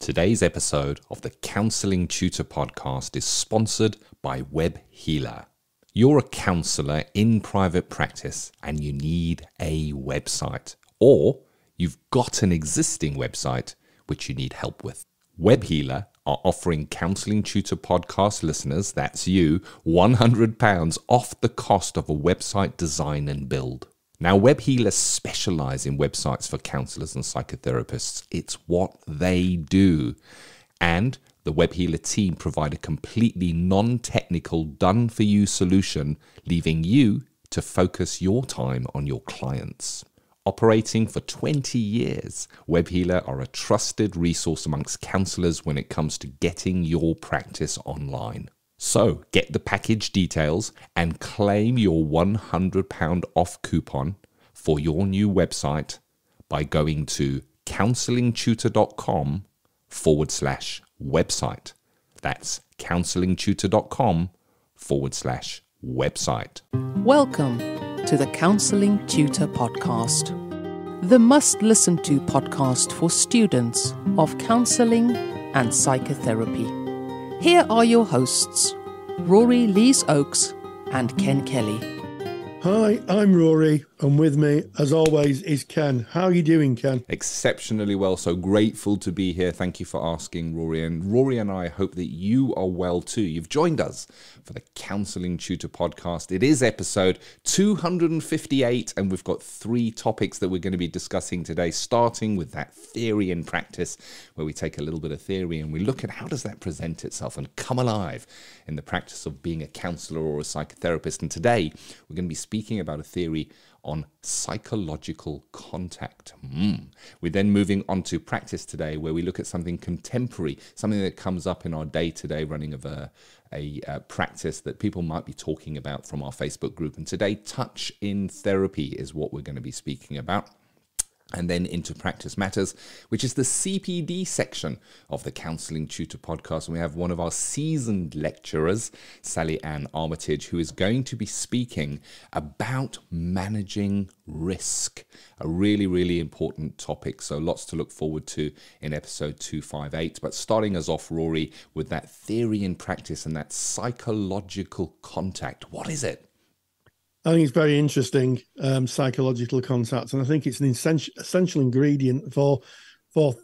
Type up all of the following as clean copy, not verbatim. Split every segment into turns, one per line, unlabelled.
Today's episode of the Counselling Tutor Podcast is sponsored by Web Healer. You're a counsellor in private practice and you need a website, or you've got an existing website which you need help with. Web Healer are offering Counselling Tutor Podcast listeners, that's you, £100 off the cost of a website design and build. Now, Web Healers specialise in websites for counsellors and psychotherapists. It's what they do. And the Web Healer team provide a completely non-technical, done-for-you solution, leaving you to focus your time on your clients. Operating for 20 years, Web Healer are a trusted resource amongst counsellors when it comes to getting your practice online. So get the package details and claim your £100 off coupon for your new website by going to counsellingtutor.com/website. That's counsellingtutor.com/website.
Welcome to the Counselling Tutor Podcast, the must-listen-to podcast for students of counselling and psychotherapy. Here are your hosts, Rory Lees-Oakes and Ken Kelly.
Hi, I'm Rory, and with me, as always, is Ken. How are you doing, Ken?
Exceptionally well, so grateful to be here. Thank you for asking, Rory. And Rory and I hope that you are well too. You've joined us for the Counselling Tutor Podcast. It is episode 258, and we've got 3 topics that we're going to be discussing today, starting with that theory and practice, where we take a little bit of theory and we look at how does that present itself and come alive in the practice of being a counsellor or a psychotherapist. And today, we're going to be speaking about a theory on psychological contact. We're then moving on to practice today, where we look at something contemporary, something that comes up in our day-to-day running of a practice that people might be talking about from our Facebook group. And today, touch in therapy is what we're going to be speaking about. And then into Practice Matters, which is the CPD section of the Counselling Tutor Podcast. And we have one of our seasoned lecturers, Sally Ann Armitage, who is going to be speaking about managing risk, a really, really important topic. So lots to look forward to in episode 258. But starting us off, Rory, with that theory and practice and that psychological contact. What is it?
I think it's very interesting, psychological contact, and I think it's an essential ingredient for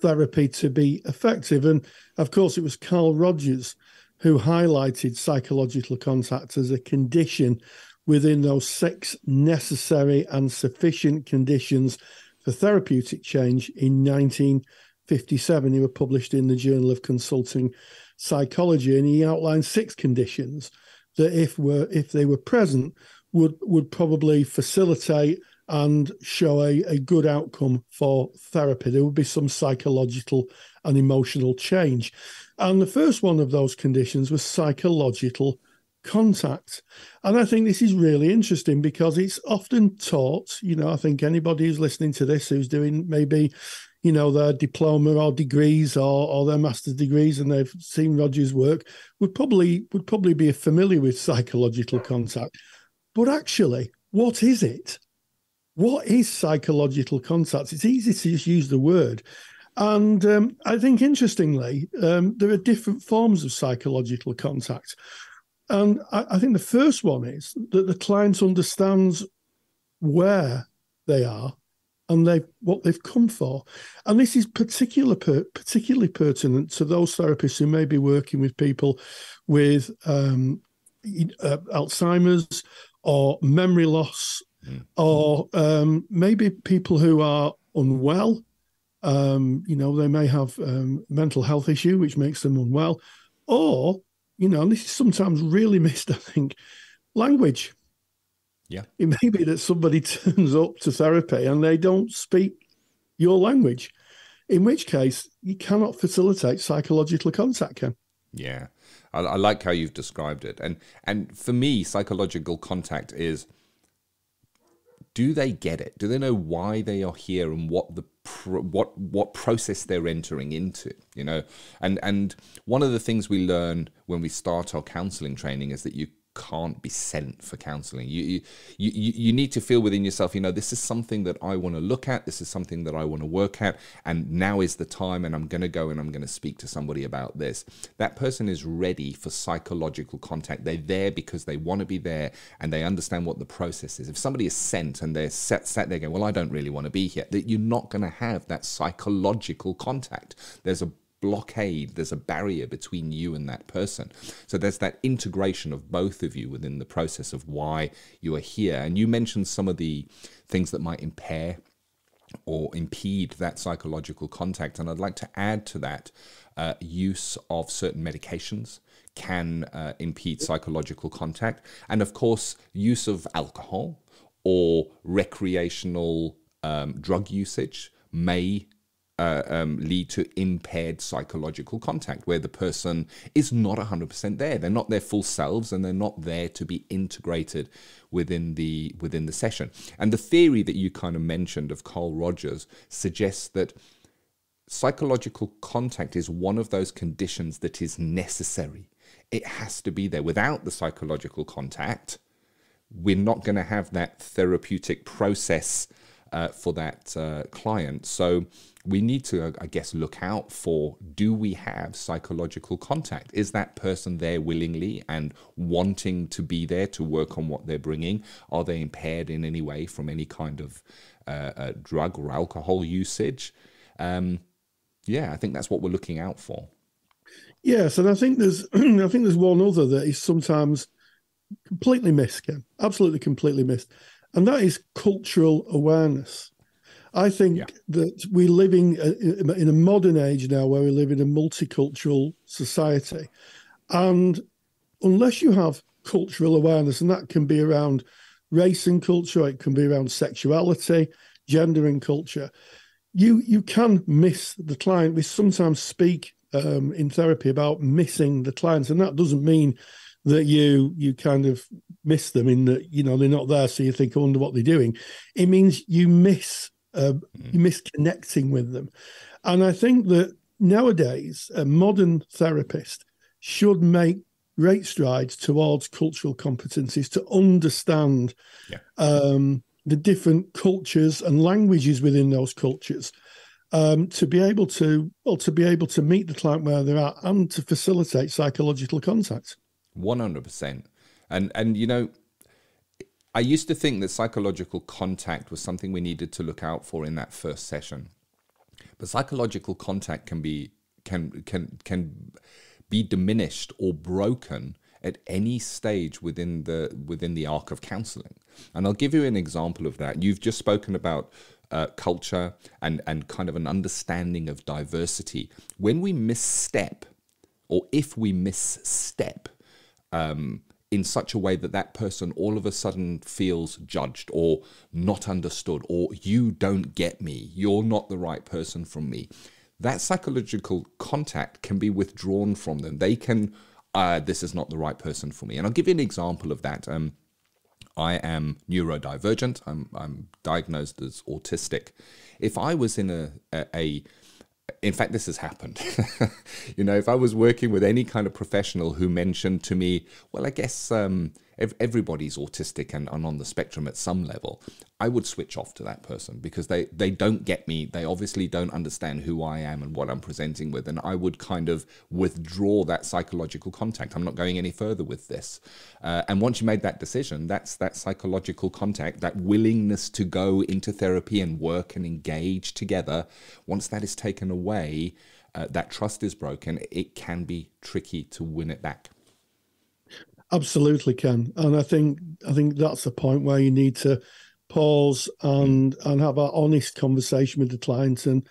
therapy to be effective. And of course, it was Carl Rogers who highlighted psychological contact as a condition within those 6 necessary and sufficient conditions for therapeutic change in 1957. They were published in the Journal of Consulting Psychology, and he outlined 6 conditions that, if they were present, would probably facilitate and show a good outcome for therapy. There would be some psychological and emotional change. And the first one of those conditions was psychological contact. And I think this is really interesting because it's often taught, I think anybody who's listening to this who's doing maybe, their diploma or degrees or their master's degrees, and they've seen Rogers' work, would probably be familiar with psychological contact. But actually, what is it? What is psychological contact? It's easy to just use the word. And I think, interestingly, there are different forms of psychological contact. And I think the first one is that the client understands where they are and what they've come for. And this is particularly pertinent to those therapists who may be working with people with Alzheimer's, or memory loss, or maybe people who are unwell. They may have mental health issue, which makes them unwell. Or, and this is sometimes really missed, I think, language.
Yeah.
It may be that somebody turns up to therapy and they don't speak your language, in which case you cannot facilitate psychological contact, Ken.
Yeah. I like how you've described it. And for me, psychological contact is, do they get it? Do they know why they are here and what process they're entering into? And one of the things we learn when we start our counselling training is that you can't be sent for counseling. You need to feel within yourself, this is something that I want to look at. This is something that I want to work at. And now is the time, and I'm going to go and I'm going to speak to somebody about this. That person is ready for psychological contact. They're there because they want to be there and they understand what the process is. If somebody is sent and they're sat there going, well, I don't really want to be here, that you're not going to have that psychological contact. There's a blockade, there's a barrier between you and that person. So there's that integration of both of you within the process of why you are here. And you mentioned some of the things that might impair or impede that psychological contact. And I'd like to add to that, use of certain medications can impede psychological contact. And of course, use of alcohol or recreational drug usage may lead to impaired psychological contact, where the person is not 100% there. They're not their full selves, and they're not there to be integrated within the session. And the theory that you kind of mentioned of Carl Rogers suggests that psychological contact is one of those conditions that is necessary. It has to be there. Without the psychological contact, we're not going to have that therapeutic process for that client. So we need to, I guess, look out for, do we have psychological contact? Is that person there willingly and wanting to be there to work on what they're bringing? Are they impaired in any way from any kind of drug or alcohol usage? I think that's what we're looking out for.
Yes, and I think there's one other that is sometimes completely missed, Ken. Absolutely completely missed. And that is cultural awareness. I think that we're living in a modern age now where we live in a multicultural society. And unless you have cultural awareness, and that can be around race and culture, it can be around sexuality, gender and culture, you can miss the client. We sometimes speak in therapy about missing the clients, and that doesn't mean that you kind of miss them in that, they're not there, so you think, I wonder what they're doing. It means you miss connecting with them. And I think that nowadays a modern therapist should make great strides towards cultural competencies to understand the different cultures and languages within those cultures, to be able to meet the client where they're at and to facilitate psychological contact.
100%. And I used to think that psychological contact was something we needed to look out for in that first session. But psychological contact can be diminished or broken at any stage within the arc of counseling. And I'll give you an example of that. You've just spoken about culture and kind of an understanding of diversity. When we misstep, or if we misstep, in such a way that that person all of a sudden feels judged or not understood, or you don't get me, you're not the right person for me, that psychological contact can be withdrawn from them. They can, this is not the right person for me. And I'll give you an example of that. I am neurodivergent. I'm diagnosed as autistic. If I was in in fact, this has happened. If I was working with any kind of professional who mentioned to me, well, I guess everybody's autistic and on the spectrum at some level, I would switch off to that person because they don't get me. They obviously don't understand who I am and what I'm presenting with. And I would kind of withdraw that psychological contact. I'm not going any further with this. And once you made that decision, that's that psychological contact, that willingness to go into therapy and work and engage together. Once that is taken away, that trust is broken. It can be tricky to win it back.
Absolutely, Ken. And I think that's a point where you need to pause and have an honest conversation with the client and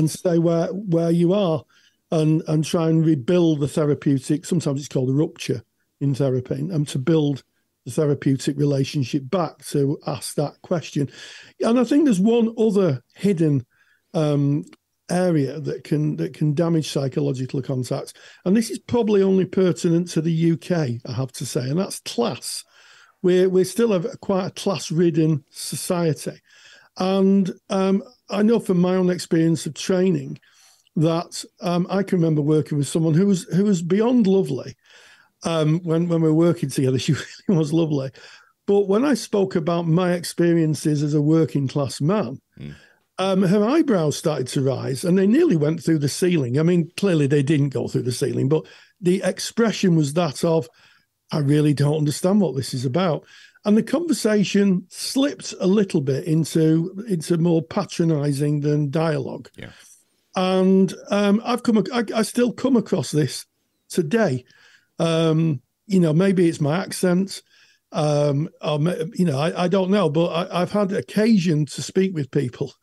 stay where you are and try and rebuild the therapeutic. Sometimes it's called a rupture in therapy, and to build the therapeutic relationship back, to ask that question. And I think there's one other hidden area that can damage psychological contact, and this is probably only pertinent to the UK, I have to say, and that's class. We still have quite a class-ridden society, and I know from my own experience of training that I can remember working with someone who was beyond lovely, when we were working together. She really was lovely. But when I spoke about my experiences as a working class man, her eyebrows started to rise and they nearly went through the ceiling. I mean, clearly they didn't go through the ceiling, but the expression was that of, I really don't understand what this is about. And the conversation slipped a little bit into more patronizing than dialogue.
Yeah.
And I still come across this today. Maybe it's my accent. I don't know, but I've had occasion to speak with people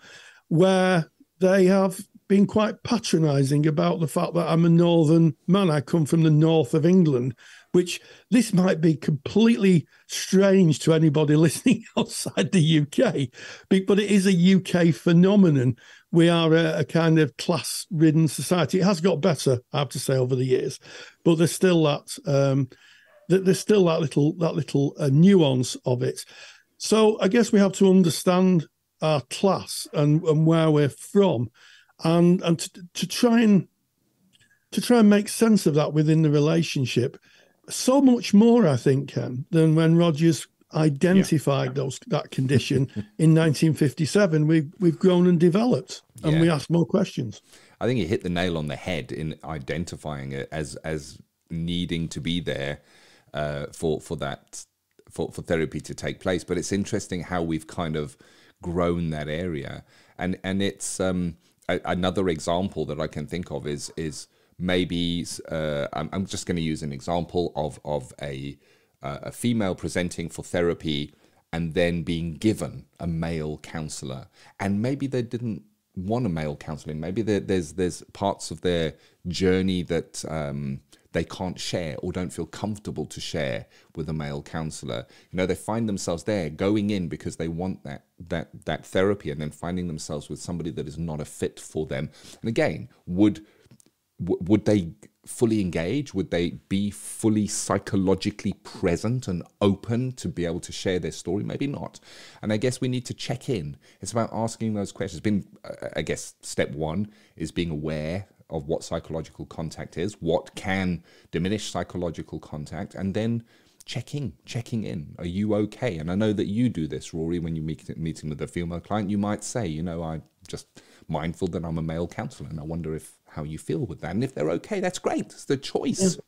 where they have been quite patronizing about the fact that I'm a northern man. I come from the north of England, which this might be completely strange to anybody listening outside the UK, but it is a UK phenomenon. We are a kind of class-ridden society. It has got better, I have to say, over the years, but there's still that little nuance of it. So I guess we have to understand our class and where we're from, and to try and make sense of that within the relationship. So much more, I think, Ken, than when Rogers identified that condition in 1957. We've grown and developed, and we ask more questions.
I think you hit the nail on the head in identifying it as needing to be there for therapy to take place. But it's interesting how we've kind of grown that area, and it's another example that I can think of is maybe I'm just going to use an example of a female presenting for therapy and then being given a male counselor, and maybe they didn't want a male counseling. Maybe there's parts of their journey that they can't share or don't feel comfortable to share with a male counselor. They find themselves there going in because they want that therapy, and then finding themselves with somebody that is not a fit for them. And again, would they fully engage? Would they be fully psychologically present and open to be able to share their story? Maybe not. And I guess we need to check in. It's about asking those questions. I guess step one is being aware of what psychological contact is, what can diminish psychological contact, and then checking in. Are you okay? And I know that you do this, Rory, when you're meeting with a female client. You might say, I'm just mindful that I'm a male counselor, and I wonder how you feel with that. And if they're okay, that's great. It's the choice.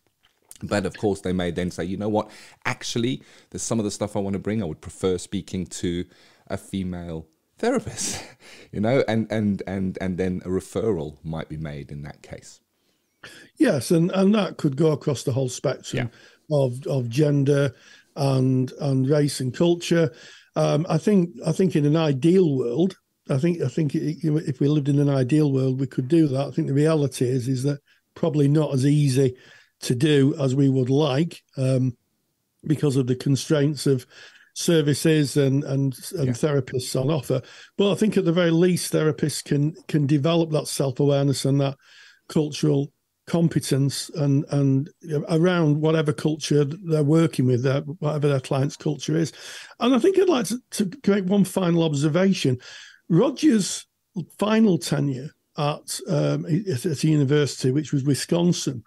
But of course, they may then say, you know what, actually, there's some of the stuff I want to bring. I would prefer speaking to a female therapist, and then a referral might be made in that case.
Yes, and that could go across the whole spectrum of gender and race and culture. I think in an ideal world, I think if we lived in an ideal world, we could do that. I think the reality is that probably not as easy to do as we would like, because of the constraints of services and therapists on offer. But I think at the very least, therapists can develop that self-awareness and that cultural competence and around whatever culture they're working with, whatever their client's culture is. And I think I'd like to make one final observation. Roger's final tenure at a university, which was Wisconsin,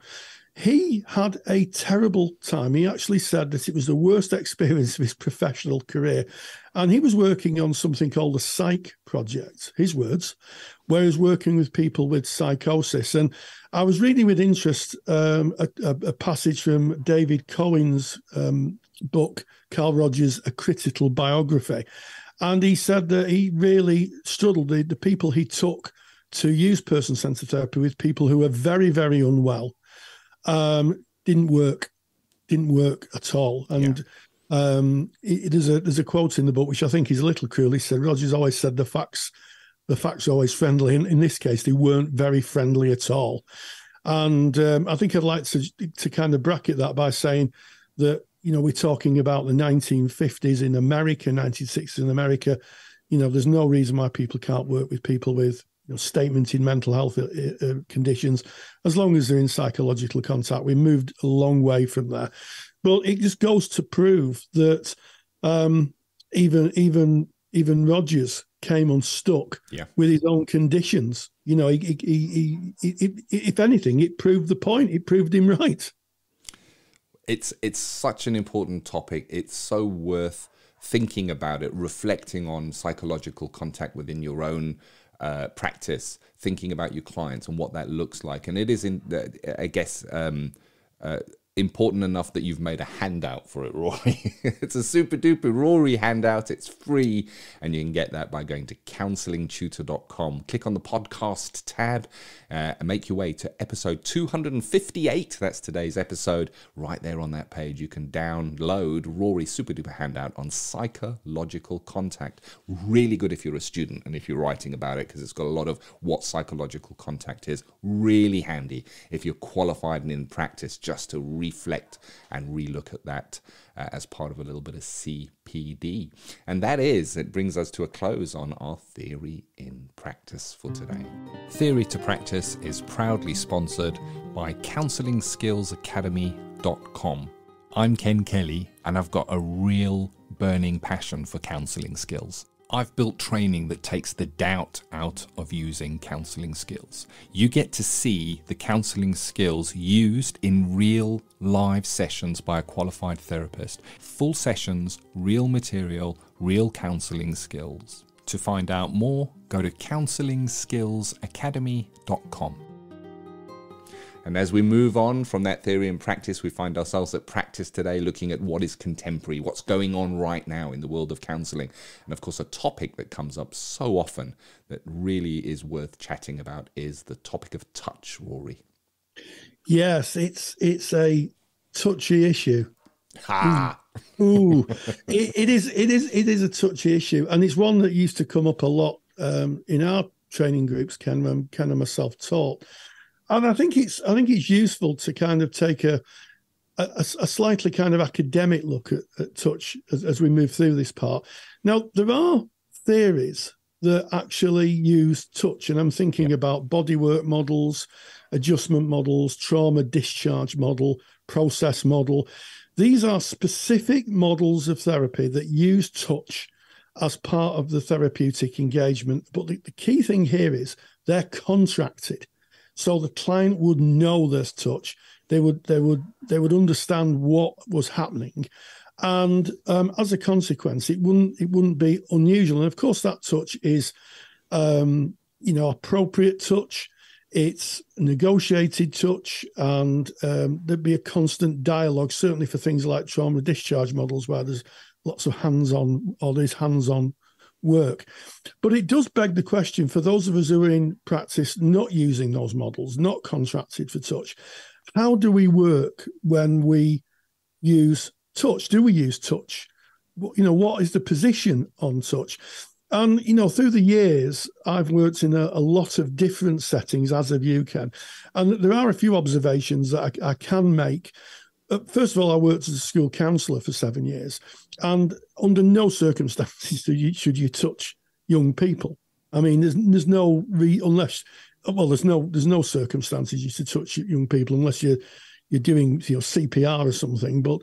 he had a terrible time. He actually said that it was the worst experience of his professional career. And he was working on something called the Psych Project, his words, where he was working with people with psychosis. And I was reading with interest a passage from David Cohen's book, Carl Rogers, A Critical Biography. And he said that he really struggled. The people he took to use person-centered therapy with people who were very, very unwell didn't work at all. And there's a quote in the book which I think is a little cruel. He said, Rogers always said the facts are always friendly. And in this case, they weren't very friendly at all. And I think I'd like to kind of bracket that by saying that, we're talking about the 1950s in America, 1960s in America. There's no reason why people can't work with people with statement in mental health conditions, as long as they're in psychological contact. We moved a long way from there. But it just goes to prove that even Rogers came unstuck with his own conditions. If anything, it proved the point. It proved him right.
It's such an important topic. It's so worth thinking about it, reflecting on psychological contact within your own practice, thinking about your clients and what that looks like. And it is, important enough that you've made a handout for it, Rory. It's a super duper Rory handout. It's free, and you can get that by going to counsellingtutor.com. Click on the podcast tab and make your way to episode 258. That's today's episode. Right there on that page, you can download Rory's super duper handout on psychological contact. Really good if you're a student and if you're writing about it, because it's got a lot of what psychological contact is. Really handy if you're qualified and in practice, just to reflect and relook at that as part of a little bit of CPD. And it brings us to a close on our Theory in Practice for today. Theory to Practice is proudly sponsored by CounsellingSkillsAcademy.com. I'm Ken Kelly, and I've got a real burning passion for counselling skills. I've built training that takes the doubt out of using counselling skills. You get to see the counselling skills used in real live sessions by a qualified therapist. Full sessions, real material, real counselling skills. To find out more, go to CounsellingSkillsAcademy.com. And as we move on from that theory and practice, we find ourselves at practice today, looking at what is contemporary, what's going on right now in the world of counselling. And of course, a topic that comes up so often that really is worth chatting about is the topic of touch, Rory.
Yes, it's a touchy issue.
Ha!
Ooh, it is a touchy issue, and it's one that used to come up a lot in our training groups. Ken and myself taught. And I think it's useful to kind of take a slightly kind of academic look at touch as we move through this part. Now, there are theories that actually use touch, and I'm thinking about bodywork models, adjustment models, trauma discharge model, process model. These are specific models of therapy that use touch as part of the therapeutic engagement. But the key thing here is they're contracted. So the client would know there's touch. They would understand what was happening, and as a consequence, it wouldn't be unusual. And of course, that touch is, appropriate touch. It's negotiated touch, and there'd be a constant dialogue. Certainly for things like trauma discharge models, where there's lots of hands-on work. But it does beg the question for those of us who are in practice not using those models, not contracted for touch, how do we work when we use touch? Do we use touch? What is the position on touch? And, through the years, I've worked in a lot of different settings, as have you, Ken. And there are a few observations that I can make. First of all, I worked as a school counsellor for 7 years, and under no circumstances should you touch young people. I mean, there's no circumstances you should touch young people unless you're doing CPR or something. But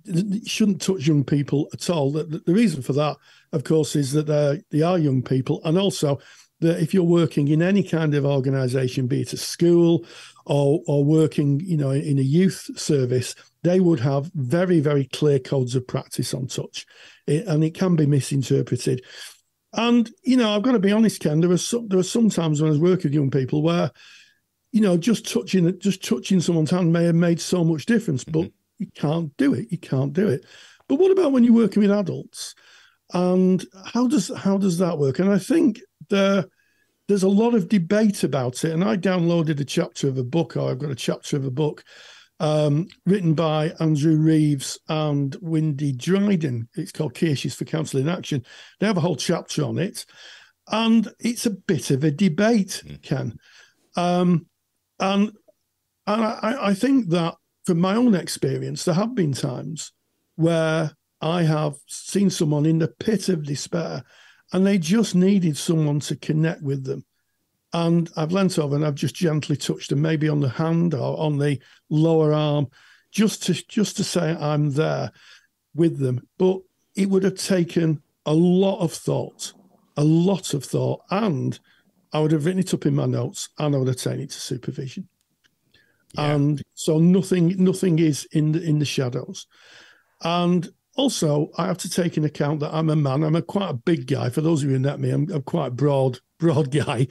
you shouldn't touch young people at all. The reason for that, of course, is that they are young people, and also that if you're working in any kind of organisation, be it a school or working, in a youth service, they would have very, very clear codes of practice on touch, and it can be misinterpreted. And I've got to be honest, Ken. There were some times when I was working with young people where, just touching someone's hand may have made so much difference, but you can't do it. You can't do it. But what about when you're working with adults? And how does that work? And I think there's a lot of debate about it. And I downloaded a chapter of a book, or I've got a chapter of a book written by Andrew Reeves and Wendy Dryden. It's called Key Issues for Counselling in Action. They have a whole chapter on it. And it's a bit of a debate, Ken. And I think that from my own experience, there have been times where I have seen someone in the pit of despair and they just needed someone to connect with them. And I've leant over and I've just gently touched them, maybe on the hand or on the lower arm, just to say I'm there with them. But it would have taken a lot of thought, and I would have written it up in my notes, and I would have taken it to supervision. And so nothing is in the shadows. And also, I have to take into account that I'm a man. I'm quite a big guy. For those of you who know me, I'm quite a broad guy.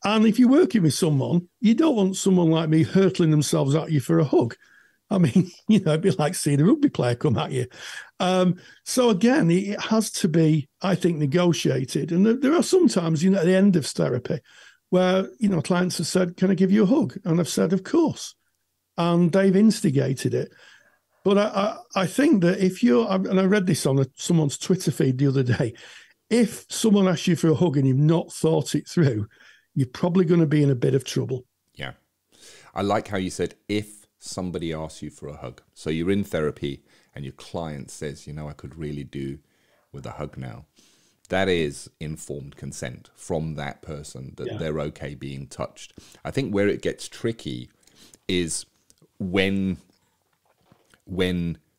And if you're working with someone, you don't want someone like me hurtling themselves at you for a hug. I mean, it'd be like seeing a rugby player come at you. So again, it has to be, I think, negotiated. And there are sometimes, at the end of therapy where, clients have said, can I give you a hug? And I've said, of course. And they've instigated it. But I think that if and I read this on someone's Twitter feed the other day, if someone asks you for a hug and you've not thought it through, you're probably going to be in a bit of trouble.
Yeah. I like how you said, if somebody asks you for a hug. So you're in therapy and your client says, I could really do with a hug now. That is informed consent from that person that they're okay being touched. I think where it gets tricky is when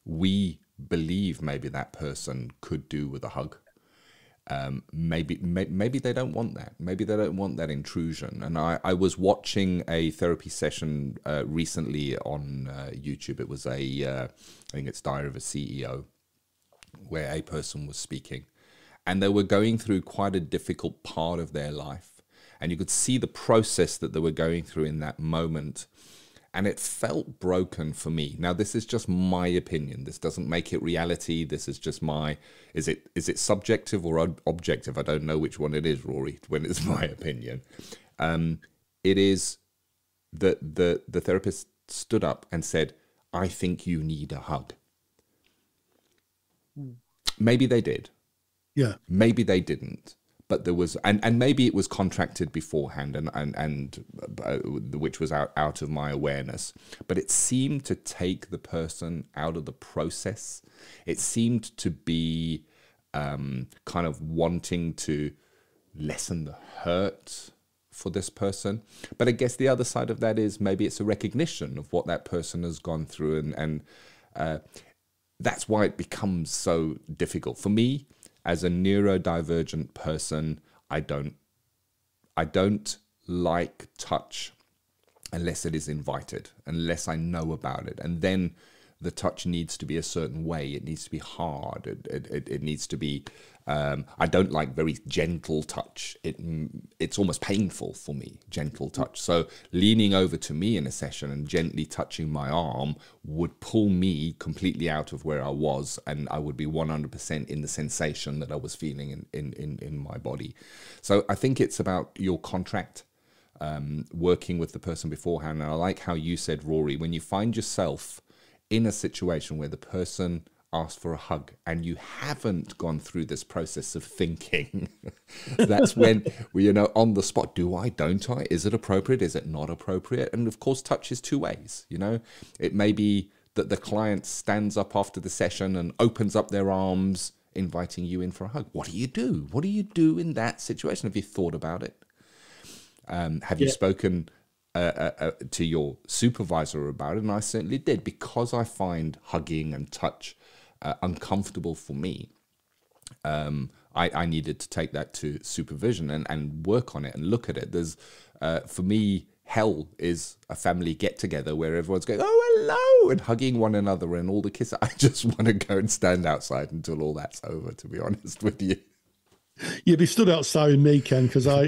we believe maybe that person could do with a hug. Maybe they don't want that. Maybe they don't want that intrusion. And I was watching a therapy session recently on YouTube. It was I think it's Diary of a CEO, where a person was speaking. And they were going through quite a difficult part of their life. And you could see the process that they were going through in that moment. And it felt broken for me. Now, this is just my opinion. This doesn't make it reality. This is just is it subjective or objective? I don't know which one it is, Rory, when it's my opinion. It is that the therapist stood up and said, I think you need a hug. Maybe they did.
Yeah.
Maybe they didn't. But there was, and maybe it was contracted beforehand, and which was out of my awareness. But it seemed to take the person out of the process. It seemed to be kind of wanting to lessen the hurt for this person. But I guess the other side of that is maybe it's a recognition of what that person has gone through, and that's why it becomes so difficult for me. As a neurodivergent person, I don't like touch unless it is invited, unless I know about it. And then the touch needs to be a certain way. It needs to be hard. It needs to be, I don't like very gentle touch. It's almost painful for me, gentle touch. So leaning over to me in a session and gently touching my arm would pull me completely out of where I was, and I would be 100% in the sensation that I was feeling in my body. So I think it's about your contract, working with the person beforehand. And I like how you said, Rory, when you find yourself in a situation where the person asks for a hug and you haven't gone through this process of thinking, that's when on the spot, don't I? Is it appropriate? Is it not appropriate? And of course, touch is two ways. It may be that the client stands up after the session and opens up their arms, inviting you in for a hug. What do you do? What do you do in that situation? Have you thought about it? Have you spoken to your supervisor about it? And I certainly did, because I find hugging and touch uncomfortable for me. I needed to take that to supervision and work on it and look at it. There's for me, hell is a family get together where everyone's going, oh, hello, and hugging one another and all the kisses. I just want to go and stand outside until all that's over, to be honest with you.
You'd be stood outside with me, Ken, because I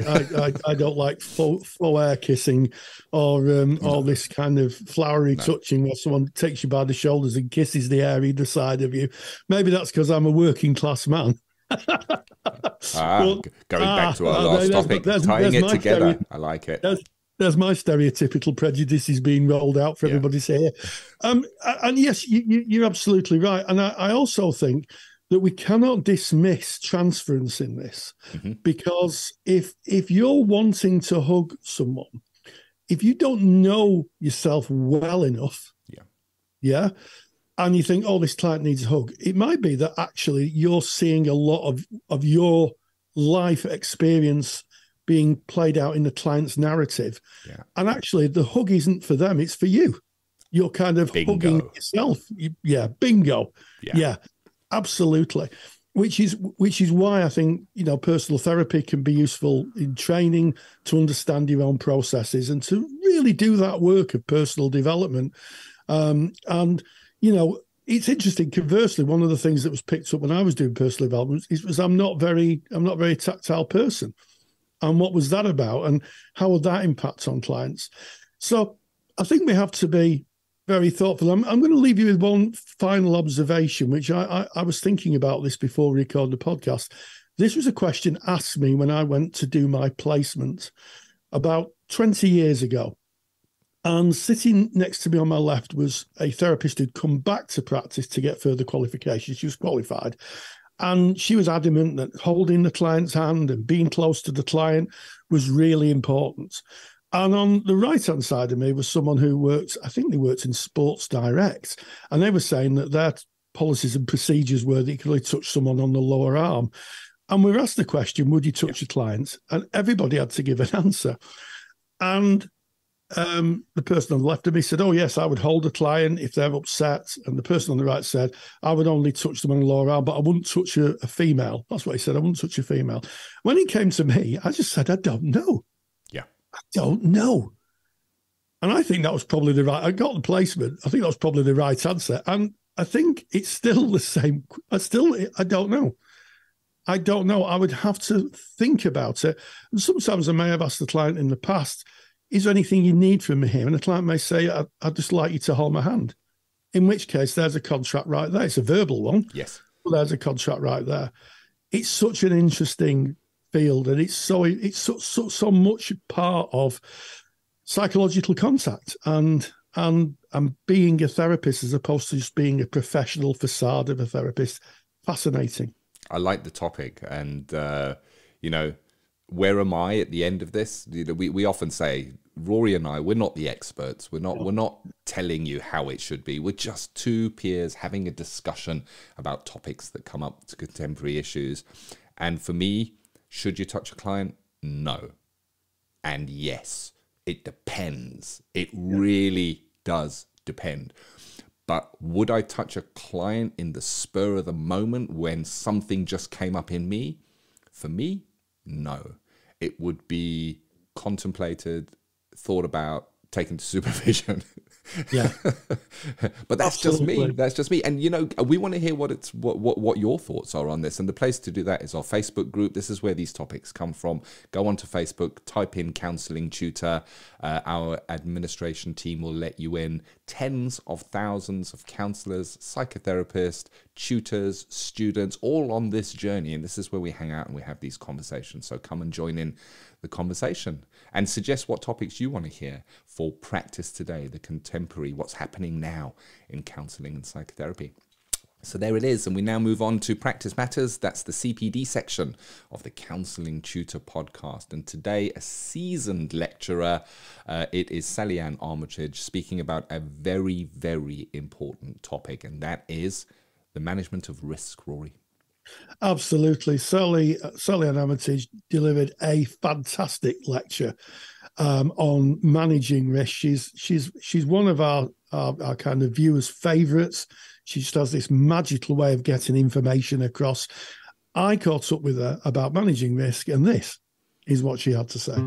don't like faux air kissing or all this kind of flowery touching where someone takes you by the shoulders and kisses the air either side of you. Maybe that's because I'm a working class man.
Going back to our last topic, tying it together. I like it.
There's my stereotypical prejudices being rolled out for everybody to hear. And yes, you're absolutely right. And I also think that we cannot dismiss transference in this, because if you're wanting to hug someone, if you don't know yourself well enough, and you think, oh, this client needs a hug, it might be that actually you're seeing a lot of your life experience being played out in the client's narrative. And actually the hug isn't for them, it's for you. You're kind of hugging yourself. Bingo. Yeah. Absolutely. which is why I think, personal therapy can be useful in training to understand your own processes and to really do that work of personal development. It's interesting. Conversely, one of the things that was picked up when I was doing personal development was I'm not very tactile person. And what was that about? And how would that impact on clients? So I think we have to be very thoughtful. I'm going to leave you with one final observation, which I was thinking about this before we recorded the podcast. This was a question asked me when I went to do my placement about 20 years ago. And sitting next to me on my left was a therapist who'd come back to practice to get further qualifications. She was qualified. And she was adamant that holding the client's hand and being close to the client was really important. And on the right-hand side of me was someone who worked in Sports Direct. And they were saying that their policies and procedures were that you could only touch someone on the lower arm. And we were asked the question, would you touch your clients? And everybody had to give an answer. And the person on the left of me said, oh, yes, I would hold a client if they're upset. And the person on the right said, I would only touch them on the lower arm, but I wouldn't touch a female. That's what he said. I wouldn't touch a female. When it came to me, I just said, I don't know.
Yeah.
I don't know. And I think that was probably I got the placement. I think that was probably the right answer. And I think it's still the same. I don't know. I don't know. I would have to think about it. And sometimes I may have asked the client in the past, is there anything you need from me here? And the client may say, I'd just like you to hold my hand. In which case, there's a contract right there. It's a verbal one.
Yes.
But there's a contract right there. It's such an interesting field, and it's so much part of psychological contact and being a therapist as opposed to just being a professional facade of a therapist. Fascinating.
I like the topic, and where am I at the end of this? We often say, Rory and I, we're not the experts. We're not telling you how it should be. We're just two peers having a discussion about topics that come up to contemporary issues. And for me, should you touch a client? No. And yes, it depends. It really does depend. But would I touch a client in the spur of the moment when something just came up in me? For me, no. It would be contemplated, thought about, taken to supervision.
Yeah.
But that's Absolutely. Just me. That's just me. And, we want to hear what your thoughts are on this. And the place to do that is our Facebook group. This is where these topics come from. Go onto Facebook, type in Counselling Tutor. Our administration team will let you in. Tens of thousands of counsellors, psychotherapists, tutors, students, all on this journey. And this is where we hang out and we have these conversations. So come and join in the conversation and suggest what topics you want to hear for practice today, the contemporary, what's happening now in counselling and psychotherapy. So there it is. And we now move on to Practice Matters. That's the CPD section of the Counselling Tutor Podcast. And today, a seasoned lecturer, it is Sally Ann Armitage, speaking about a very, very important topic, and that is the management of risk, Rory.
Absolutely. Sally Ann Armitage delivered a fantastic lecture on managing risk. She's one of our kind of viewers' favourites. She just has this magical way of getting information across. I caught up with her about managing risk, and this is what she had to say.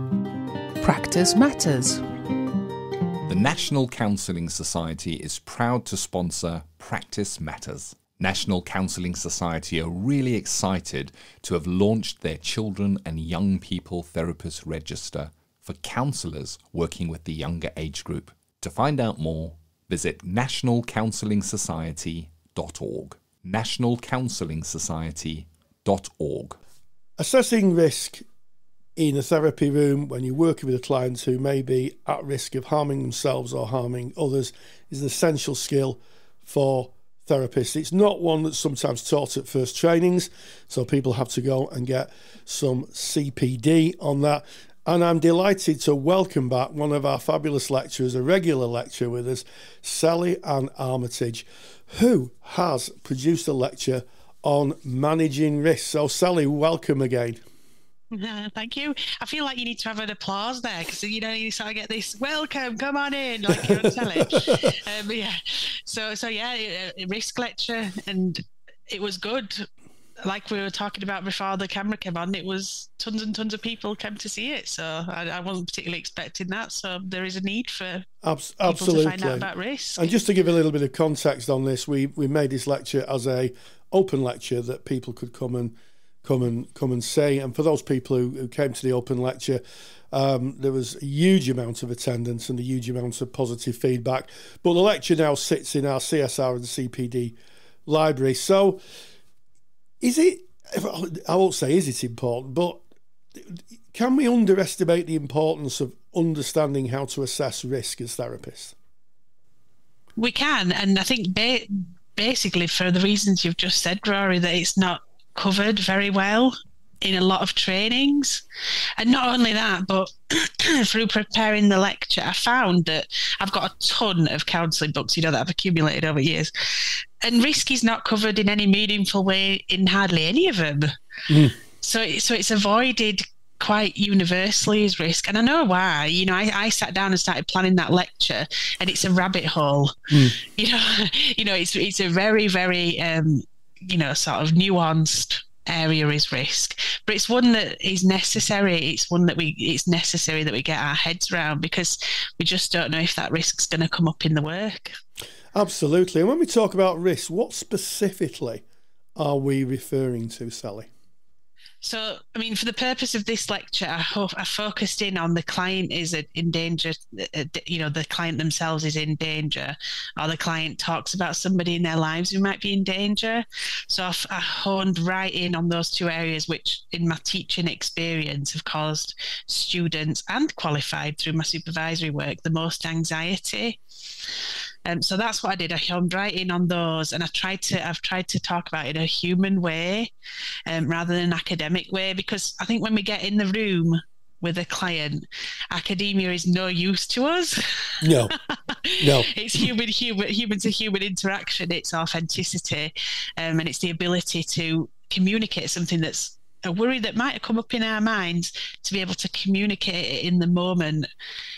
Practice Matters.
The National Counselling Society is proud to sponsor Practice Matters. National Counselling Society are really excited to have launched their Children and Young People Therapist Register for counsellors working with the younger age group. To find out more, visit nationalcounselingsociety.org. nationalcounselingsociety.org. Assessing
risk in a therapy room when you're working with a client who may be at risk of harming themselves or harming others is an essential skill for therapists. It's not one that's sometimes taught at first trainings, so people have to go and get some CPD on that. And I'm delighted to welcome back one of our fabulous lecturers, a regular lecturer with us, Sally Ann Armitage, who has produced a lecture on managing risk. So Sally, welcome again.
Thank you. I feel like you need to have an applause there because you sort of get this welcome, come on in, like you're on telly. So risk lecture, and it was good. like we were talking about before the camera came on, it was tons and tons of people came to see it. So I wasn't particularly expecting that. So there is a need for people to find out about risk.
And just to give a little bit of context on this, we made this lecture as a open lecture that people could come and see. And for those people who came to the open lecture, there was a huge amount of attendance and a huge amount of positive feedback. But the lecture now sits in our CSR and CPD library. So is it, I won't say is it important, but can we underestimate the importance of understanding how to assess risk as therapists?
We can. And I think basically for the reasons you've just said, Rory, that it's not covered very well in a lot of trainings. And not only that, but through preparing the lecture, I found that I've got a ton of counselling books, that I've accumulated over years. And risk is not covered in any meaningful way in hardly any of them. So it's avoided quite universally as risk. And I know why. I sat down and started planning that lecture, and it's a rabbit hole. It's a very, very sort of nuanced area is risk, but it's one that is necessary. It's one that it's necessary that we get our heads around, because we just don't know if that risk's going to come up in the work.
Absolutely. And when we talk about risk, what specifically are we referring to, Sally?
So, for the purpose of this lecture, I focused in on the client is in danger, the client themselves is in danger, or the client talks about somebody in their lives who might be in danger. So I honed right in on those two areas, which in my teaching experience have caused students and qualified through my supervisory work the most anxiety. So that's what I did. I honed right in on those, and I've tried to talk about it in a human way, rather than an academic way, because I think when we get in the room with a client, academia is no use to us.
No.
It's human to human interaction. It's authenticity, and it's the ability to communicate something that's a worry that might have come up in our minds, to be able to communicate it in the moment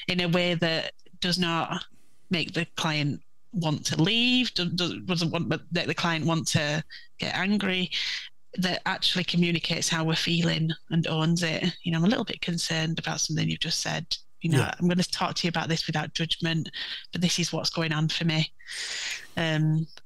in a way that does not make the client want to leave, doesn't want the client want to get angry, that actually communicates how we're feeling and owns it. I'm a little bit concerned about something you've just said. I'm going to talk to you about this without judgment, but this is what's going on for me.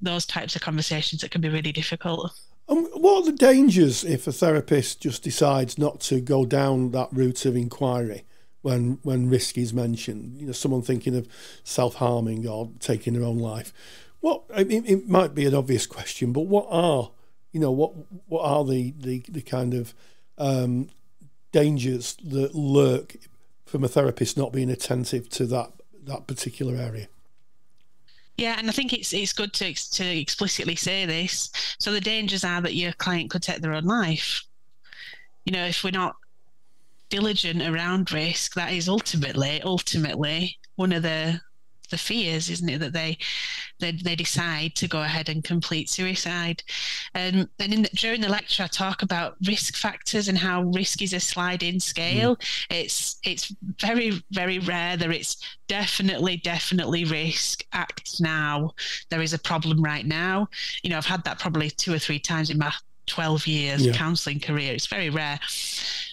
Those types of conversations that can be really difficult.
What are the dangers if a therapist just decides not to go down that route of inquiry when risk is mentioned? Someone thinking of self-harming or taking their own life. It might be an obvious question, but what are the kind of dangers that lurk from a therapist not being attentive to that particular area?
Yeah, and I think it's good to explicitly say this. So the dangers are that your client could take their own life. If we're not diligent around risk, that is ultimately one of the fears, isn't it, that they decide to go ahead and complete suicide. And during the lecture, I talk about risk factors and how risk is a sliding scale. It's very, very rare that it's definitely risk, act now, there is a problem right now. I've had that probably 2 or 3 times in my 12 years counselling career. It's very rare.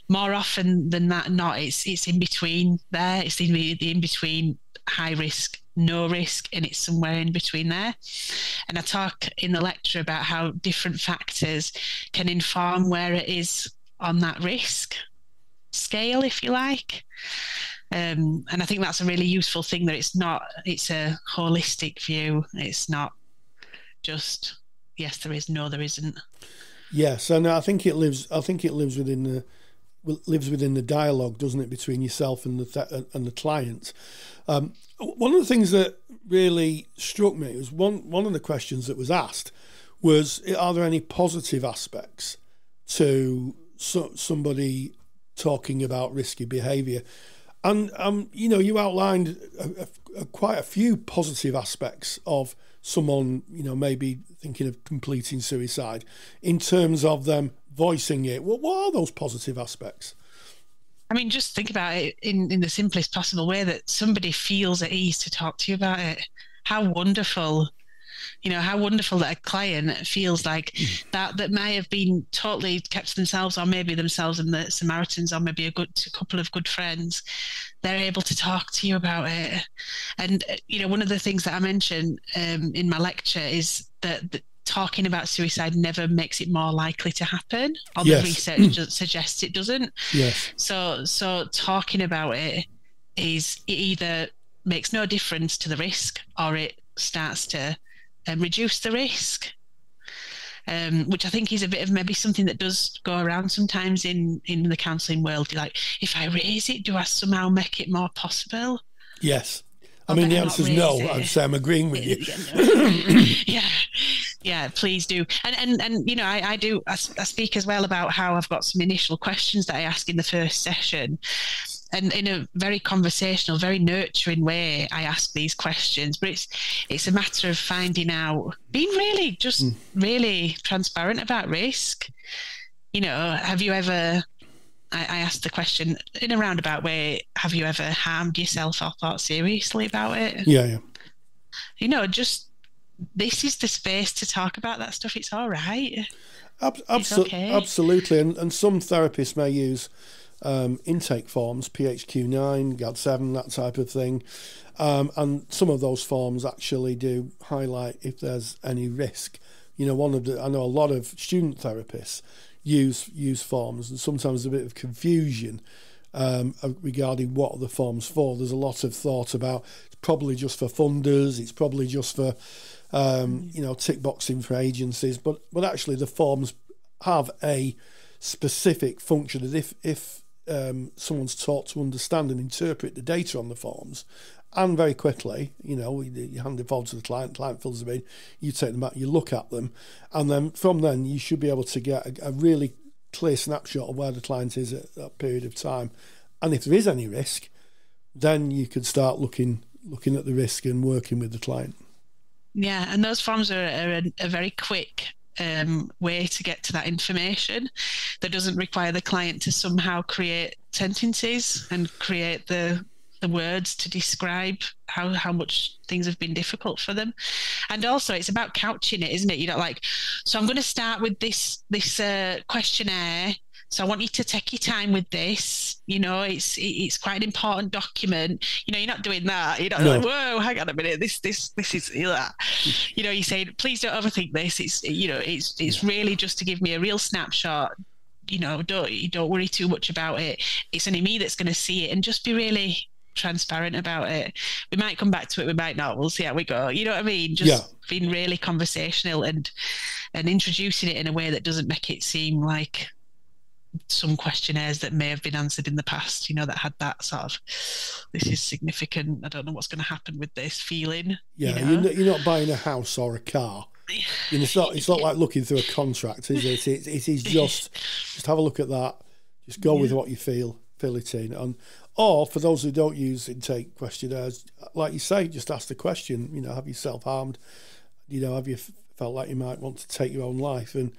More often than that, it's in between there. It's in between high risk, no risk, and it's somewhere in between there. And I talk in the lecture about how different factors can inform where it is on that risk scale, if you like. And I think that's a really useful thing, that it's a holistic view. It's not just yes, there is, no, there isn't.
Yes, and I think it lives within the dialogue, doesn't it, between yourself and the client. One of the things that really struck me was one of the questions that was asked was, are there any positive aspects to somebody talking about risky behaviour? And you outlined quite a few positive aspects of someone maybe thinking of completing suicide, in terms of them voicing it. What are those positive aspects?
Just think about it in the simplest possible way, that somebody feels at ease to talk to you about it. How wonderful You know, how wonderful that a client feels like that may have been totally kept to themselves, or maybe themselves and the Samaritans, or maybe a couple of good friends. They're able to talk to you about it. And, you know, one of the things that I mentioned in my lecture is that talking about suicide never makes it more likely to happen, or the research suggests it doesn't.
Yes.
So talking about it either makes no difference to the risk, or it starts to reduce the risk, which I think is a bit of maybe something that does go around sometimes in the counselling world. Like, if I raise it, do I somehow make it more possible?
Yes. I mean, the answer is no. I'd say I'm agreeing with you.
Yeah, please do. And you know, I speak as well about how I've got some initial questions that I ask in the first session. And in a very conversational, very nurturing way, I ask these questions. But it's a matter of finding out, being really really transparent about risk. You know, have you ever, I asked the question in a roundabout way, have you ever harmed yourself or thought seriously about it?
Yeah.
You know, just, this is the space to talk about that stuff. It's all right.
Absolutely. And some therapists may use intake forms, PHQ-9, GAD-7, that type of thing. And some of those forms actually do highlight if there's any risk. You know, I know a lot of student therapists use forms, and sometimes a bit of confusion regarding what are the forms for. There's a lot of thought about it's probably just for funders, it's probably just for tick boxing for agencies, but actually the forms have a specific function. And if someone's taught to understand and interpret the data on the forms, and very quickly, you know, you hand the form to the client fills them in, you take them out, you look at them, and then from then you should be able to get a really clear snapshot of where the client is at that period of time. And if there is any risk, then you could start looking at the risk and working with the client.
Yeah, and those forms are a very quick way to get to that information that doesn't require the client to somehow create sentences and create the words to describe how much things have been difficult for them. And also it's about couching it, isn't it? You're not like, so I'm going to start with this questionnaire, so I want you to take your time with this. You know, it's quite an important document. You know, you're not doing that. You're not like, whoa, hang on a minute, this is that. You know, you say, please don't overthink this. It's really just to give me a real snapshot. You know, don't worry too much about it. It's only me that's going to see it, and just be really transparent about it. We might come back to it, we might not. We'll see how we go. You know what I mean? Just being really conversational and introducing it in a way that doesn't make it seem like some questionnaires that may have been answered in the past, you know, that had that sort of, this is significant, I don't know what's going to happen with this feeling.
Yeah,
you know?
You're not buying a house or a car. You know, it's not like looking through a contract, is it? It is just have a look at that, just go with what you feel it in. Or for those who don't use intake questionnaires, like you say, just ask the question, you know, have you self-harmed? You know, have you felt like you might want to take your own life? And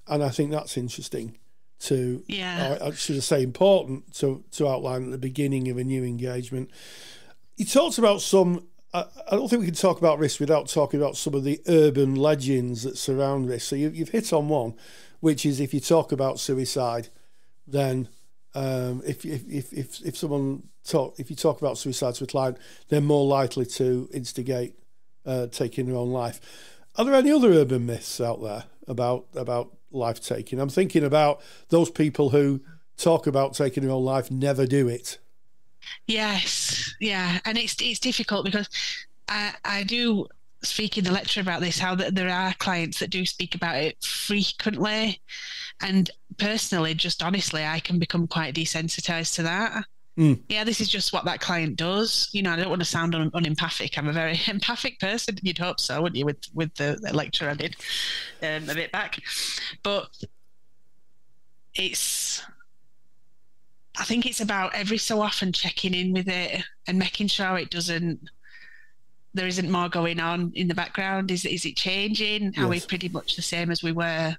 I think that's interesting to, or I should say important to outline at the beginning of a new engagement. You talked about some, I don't think we can talk about risk without talking about some of the urban legends that surround risk. So you've hit on one, which is if you talk about suicide, then if you talk about suicide to a client, they're more likely to instigate taking their own life. Are there any other urban myths out there about life taking? I'm thinking about those people who talk about taking their own life, never do it.
Yes, yeah, and it's difficult because I do speak in the lecture about this, how that there are clients that do speak about it frequently, and personally, just honestly, I can become quite desensitized to that. Yeah, this is just what that client does. You know, I don't want to sound unempathic. I'm a very empathic person. You'd hope so, wouldn't you, with the lecture I did a bit back. But I think it's about every so often checking in with it and making sure there isn't more going on in the background. Is it changing? Are we pretty much the same as we were,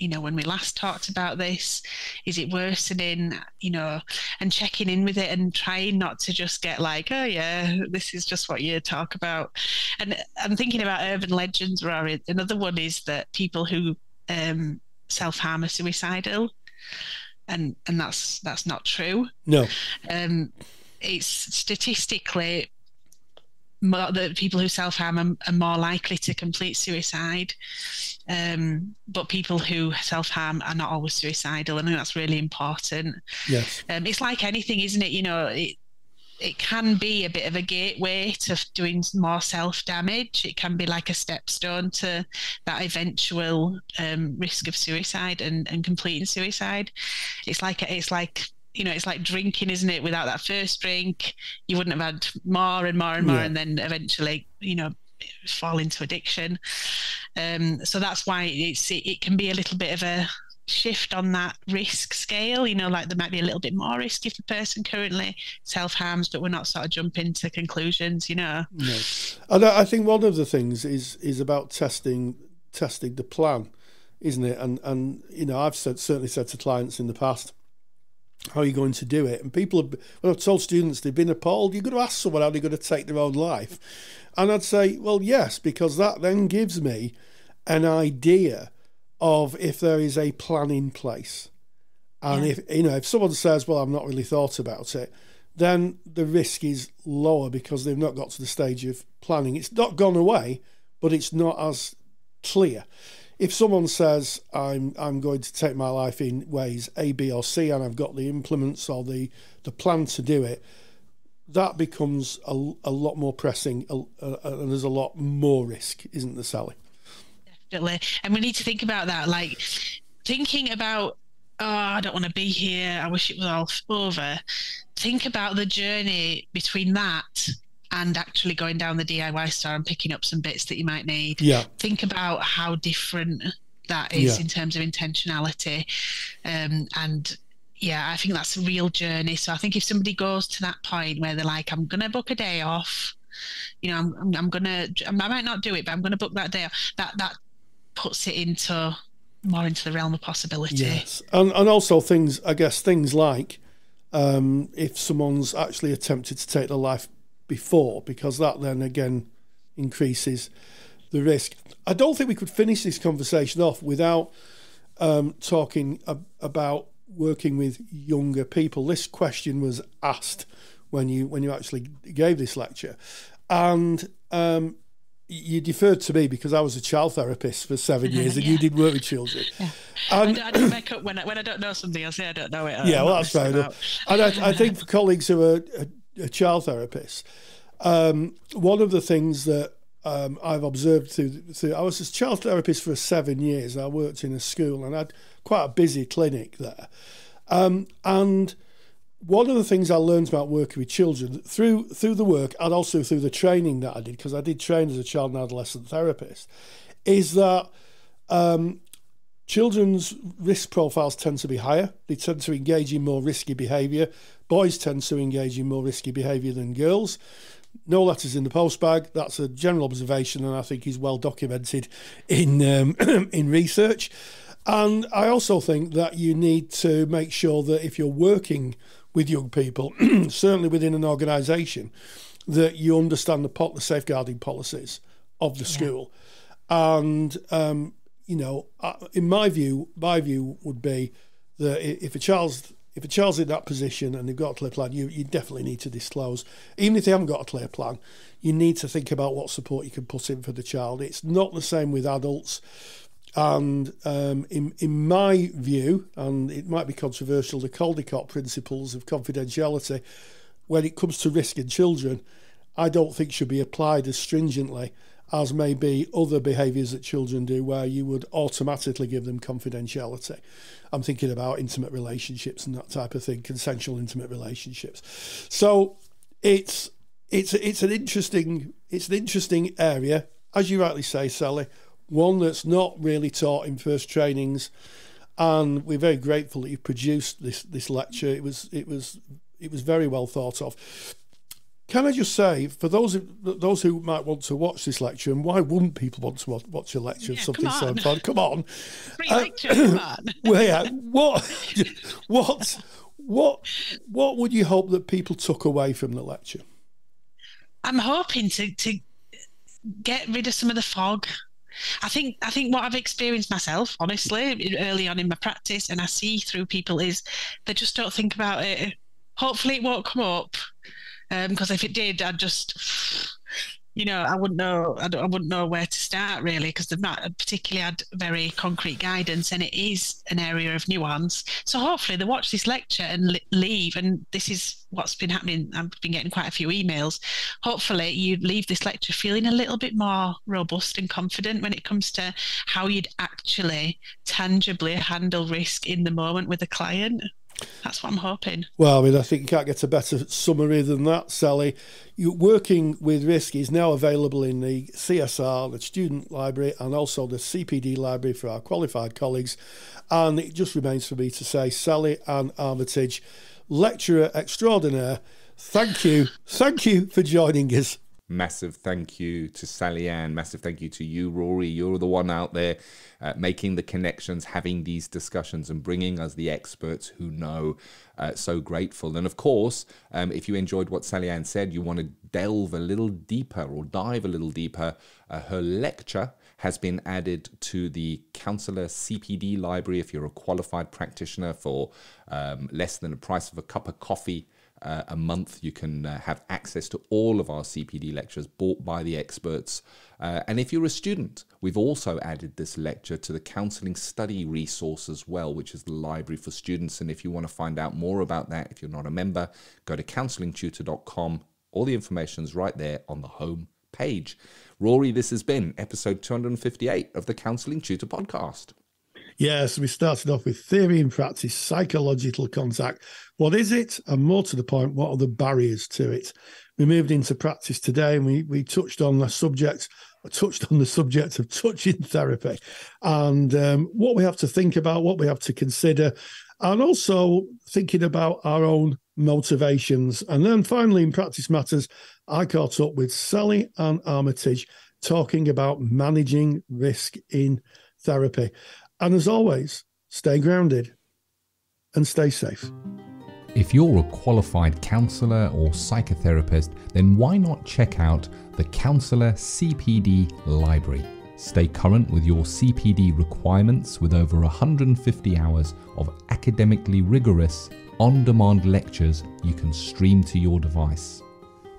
when we last talked about this? Is it worsening, and checking in with it and trying not to just get like, oh yeah, this is just what you talk about. And I'm thinking about urban legends, Rory. Another one is that people who self-harm are suicidal, and that's not true.
No.
It's statistically the people who self-harm are more likely to complete suicide, but people who self-harm are not always suicidal. I think that's really important.
Yes.
It's like anything, isn't it? It can be a bit of a gateway to doing more self-damage. It can be like a stepstone to that eventual risk of suicide and completing suicide. It's like drinking, isn't it? Without that first drink, you wouldn't have had more and more and more, and then eventually, fall into addiction. So that's why it can be a little bit of a shift on that risk scale. Like there might be a little bit more risk if the person currently self-harms, but we're not sort of jumping to conclusions. No.
And I think one of the things is about testing the plan, isn't it? And I've certainly said to clients in the past, how are you going to do it? And I've told students, they've been appalled. You're going to ask someone how they're going to take their own life. And I'd say, well, yes, because that then gives me an idea of if there is a plan in place. And if someone says, well, I've not really thought about it, then the risk is lower because they've not got to the stage of planning. It's not gone away, but it's not as clear. If someone says, I'm going to take my life in ways A, B, or C, and I've got the implements or the plan to do it, that becomes a lot more pressing, and there's a lot more risk, isn't there, Sally?
Definitely. And we need to think about that, like thinking about, I don't want to be here, I wish it was all over. Think about the journey between that and actually going down the DIY store and picking up some bits that you might need. Yeah. Think about how different that is in terms of intentionality. I think that's a real journey. So I think if somebody goes to that point where they're like, I'm going to book a day off, I might not do it, but I'm going to book that day off, that puts it more into the realm of possibility.
Yes. And also things like if someone's actually attempted to take their life before, because that then again increases the risk. I don't think we could finish this conversation off without talking about working with younger people. This question was asked when you actually gave this lecture, and you deferred to me because I was a child therapist for 7 years, and you did work with children. Yeah.
And I don't make up when I don't know something. I say I don't know it.
That's fair enough. And I think for colleagues who are child therapists, one of the things that I've observed through I was a child therapist for 7 years. I worked in a school and I had quite a busy clinic there. And one of the things I learned about working with children through the work and also through the training that I did, because I did train as a child and adolescent therapist, is that children's risk profiles tend to be higher. They tend to engage in more risky behaviour. Boys tend to engage in more risky behaviour than girls. No letters in the postbag. That's a general observation, and I think is well documented in in research. And I also think that you need to make sure that if you're working with young people, certainly within an organisation, that you understand the safeguarding policies of the school. And in my view would be that if a child's in that position and they've got a clear plan, you definitely need to disclose. Even if they haven't got a clear plan, you need to think about what support you can put in for the child. It's not the same with adults. And in my view, and it might be controversial, the Caldecott principles of confidentiality, when it comes to risk in children, I don't think should be applied as stringently as maybe other behaviours that children do, where you would automatically give them confidentiality. I'm thinking about intimate relationships and that type of thing, consensual intimate relationships. So it's an interesting area, as you rightly say, Sally. One that's not really taught in first trainings, and we're very grateful that you produced this lecture. It was very well thought of. can I just say, for those who might want to watch this lecture, and why wouldn't people want to watch a lecture of something so important? Come on.
Free lecture, come on.
Well, yeah, what would you hope that people took away from the lecture?
I'm hoping to get rid of some of the fog. I think what I've experienced myself, honestly, early on in my practice, and I see through people, is they just don't think about it. Hopefully it won't come up, because if it did, I'd just, I wouldn't know where to start, really, because they've not particularly had very concrete guidance, and it is an area of nuance. So hopefully they watch this lecture and leave, and this is what's been happening. I've been getting quite a few emails. Hopefully you leave this lecture feeling a little bit more robust and confident when it comes to how you'd actually tangibly handle risk in the moment with a client. That's what I'm hoping.
Well, I mean, I think you can't get a better summary than that, Sally. Working with risk is now available in the CSR, the student library, and also the CPD library for our qualified colleagues. And it just remains for me to say, Sally Ann Armitage, lecturer extraordinaire, thank you for joining us.
Massive thank you to Sally Ann. Massive thank you to you, Rory. You're the one out there making the connections, having these discussions, and bringing us the experts who know. So grateful. And of course, if you enjoyed what Sally Ann said, you want to delve a little deeper or dive a little deeper, her lecture has been added to the Counsellor CPD library. If you're a qualified practitioner, for less than the price of a cup of coffee a month, you can have access to all of our CPD lectures bought by the experts. And if you're a student, we've also added this lecture to the Counselling Study resource as well, which is the library for students. And if you want to find out more about that, if you're not a member, go to counsellingtutor.com. All the information's right there on the home page. Rory, this has been episode 258 of the Counselling Tutor Podcast.
Yes, we started off with theory and practice, psychological contact. What is it? And more to the point, what are the barriers to it? We moved into practice today, and we touched on the subject of touching therapy, and what we have to think about, what we have to consider, and also thinking about our own motivations. And then finally, in Practice Matters, I caught up with Sally Ann Armitage talking about managing risk in therapy. And as always, stay grounded and stay safe.
If you're a qualified counsellor or psychotherapist, then why not check out the Counsellor CPD Library? Stay current with your CPD requirements with over 150 hours of academically rigorous, on-demand lectures you can stream to your device.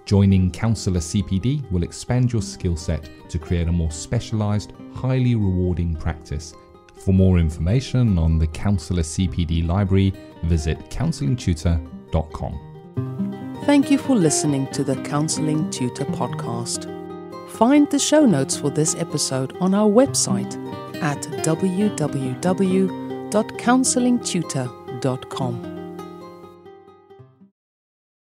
Joining Counsellor CPD will expand your skill set to create a more specialised, highly rewarding practice. For more information on the Counselor CPD Library, visit counsellingtutor.com.
Thank you for listening to the Counselling Tutor Podcast. Find the show notes for this episode on our website at www.counsellingtutor.com.